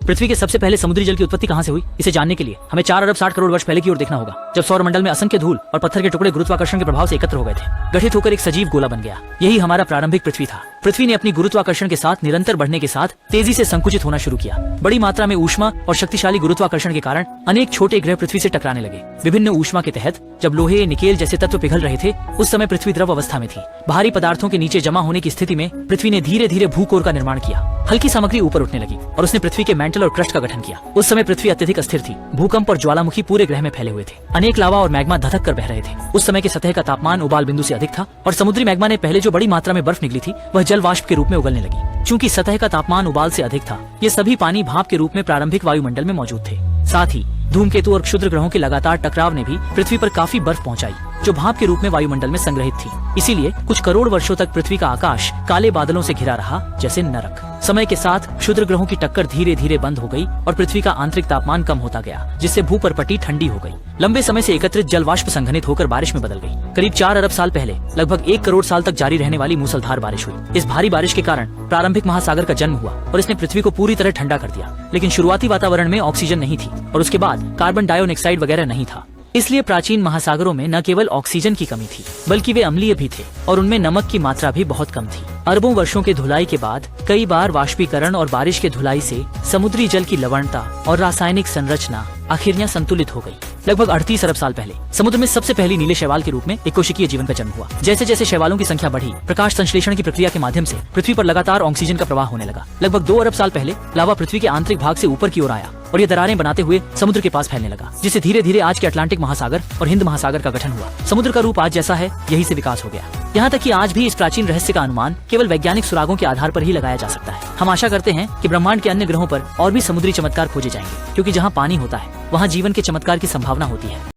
पृथ्वी के सबसे पहले समुद्री जल की उत्पत्ति कहां से हुई, इसे जानने के लिए हमें 4 अरब 60 करोड़ वर्ष पहले की ओर देखना होगा, जब सौरमंडल में असंख्य धूल और पत्थर के टुकड़े गुरुत्वाकर्षण के प्रभाव से एकत्र हो गए थे, गठित होकर एक सजीव गोला बन गया। यही हमारा प्रारंभिक पृथ्वी था। पृथ्वी ने अपनी गुरुत्वाकर्षण के साथ निरंतर बढ़ने के साथ तेजी से संकुचित होना शुरू किया। बड़ी मात्रा में ऊष्मा और शक्तिशाली गुरुत्वाकर्षण के कारण अनेक छोटे ग्रह पृथ्वी से टकराने लगे। विभिन्न ऊष्मा के तहत जब लोहे, निकेल जैसे तत्व पिघल रहे थे, उस समय पृथ्वी द्रव अवस्था में थी। भारी पदार्थों के नीचे जमा होने की स्थिति में पृथ्वी ने धीरे धीरे भूकोर का निर्माण किया। हल्की सामग्री ऊपर उठने लगी और उसने पृथ्वी के मेंटल और क्रस्ट का गठन किया। उस समय पृथ्वी अत्यधिक अस्थिर थी। भूकंप और ज्वालामुखी पूरे ग्रह में फैले हुए थे। अनेक लावा और मैग्मा धधक कर बह रहे थे। उस समय के सतह का तापमान उबाल बिंदु से अधिक था और समुद्री मैग्मा ने पहले जो बड़ी मात्रा में बर्फ निकली थी, वह जल वाष्प के रूप में उगलने लगी। चूंकि सतह का तापमान उबाल से अधिक था, ये सभी पानी भाप के रूप में प्रारंभिक वायुमंडल में मौजूद थे। साथ ही धूमकेतु और क्षुद्र ग्रहों के लगातार टकराव ने भी पृथ्वी पर काफी बर्फ पहुंचाई, जो भाप के रूप में वायुमंडल में संग्रहित थी। इसीलिए कुछ करोड़ वर्षों तक पृथ्वी का आकाश काले बादलों से घिरा रहा, जैसे नरक। समय के साथ क्षुद्र ग्रहों की टक्कर धीरे धीरे बंद हो गई और पृथ्वी का आंतरिक तापमान कम होता गया, जिससे भूपर्पटी ठंडी हो गई। लंबे समय से एकत्रित जल वाष्प संघनित होकर बारिश में बदल गई। करीब 4 अरब साल पहले लगभग 1 करोड़ साल तक जारी रहने वाली मूसलधार बारिश हुई। इस भारी बारिश के कारण प्रारंभिक महासागर का जन्म हुआ और इसने पृथ्वी को पूरी तरह ठंडा कर दिया। लेकिन शुरुआती वातावरण में ऑक्सीजन नहीं थी और उसके बाद कार्बन डाइऑक्साइड वगैरह नहीं था। इसलिए प्राचीन महासागरों में न केवल ऑक्सीजन की कमी थी, बल्कि वे अम्लीय भी थे और उनमें नमक की मात्रा भी बहुत कम थी। अरबों वर्षों के धुलाई के बाद कई बार वाष्पीकरण और बारिश के धुलाई से समुद्री जल की लवणता और रासायनिक संरचना आखिर संतुलित हो गई। लगभग 38 अरब साल पहले समुद्र में सबसे पहली नीले शैवाल के रूप में एक कोशिकीय जीवन का जन्म हुआ। जैसे जैसे शैवालों की संख्या बढ़ी, प्रकाश संश्लेषण की प्रक्रिया के माध्यम से पृथ्वी पर लगातार ऑक्सीजन का प्रवाह होने लगा। लगभग 2 अरब साल पहले लावा पृथ्वी के आंतरिक भाग से ऊपर की ओर आया और ये दरारें बनाते हुए समुद्र के पास फैलने लगा, जिससे धीरे धीरे आज के अटलांटिक महासागर और हिंद महासागर का गठन हुआ। समुद्र का रूप आज जैसा है, यही से विकास हो गया। यहाँ तक कि आज भी इस प्राचीन रहस्य का अनुमान केवल वैज्ञानिक सुरागों के आधार पर ही लगाया जा सकता है। हम आशा करते हैं कि ब्रह्मांड के अन्य ग्रहों पर और भी समुद्री चमत्कार खोजे जाएंगे, क्योंकि जहाँ पानी होता है, वहाँ जीवन के चमत्कार की संभावना होती है।